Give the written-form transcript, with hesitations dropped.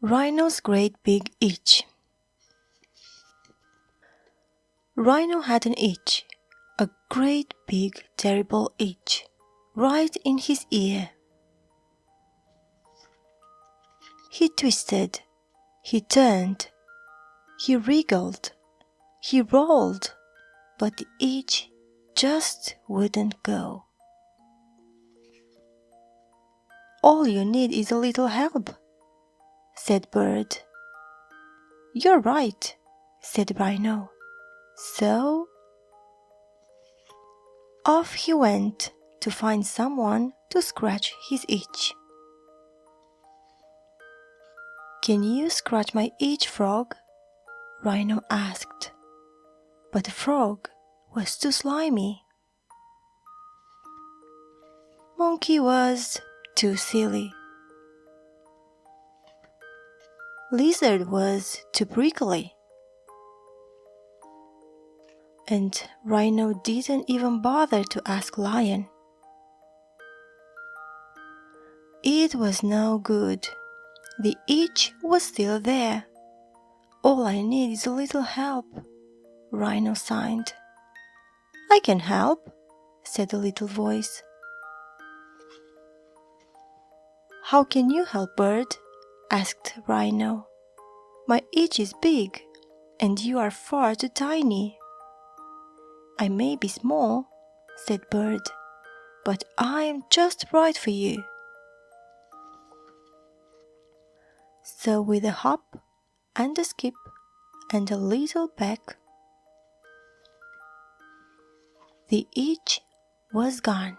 Rhino's Great Big Itch. Rhino had an itch, a great big terrible itch, right in his ear. He twisted, he turned, he wriggled, he rolled, but the itch just wouldn't go. "All you need is a little help," said Bird. "You're right," said Rhino. So off he went to find someone to scratch his itch. "Can you scratch my itch, Frog?" Rhino asked. But the frog was too slimy. Monkey was too silly. Lizard was too prickly. And Rhino didn't even bother to ask Lion. It was no good. The itch was still there. "All I need is a little help," Rhino sighed. "I can help," said the little voice. "How can you help, Bird?" asked Rhino. "My itch is big, and you are far too tiny." "I may be small," said Bird, "but I am just right for you." So with a hop and a skip and a little peck, the itch was gone.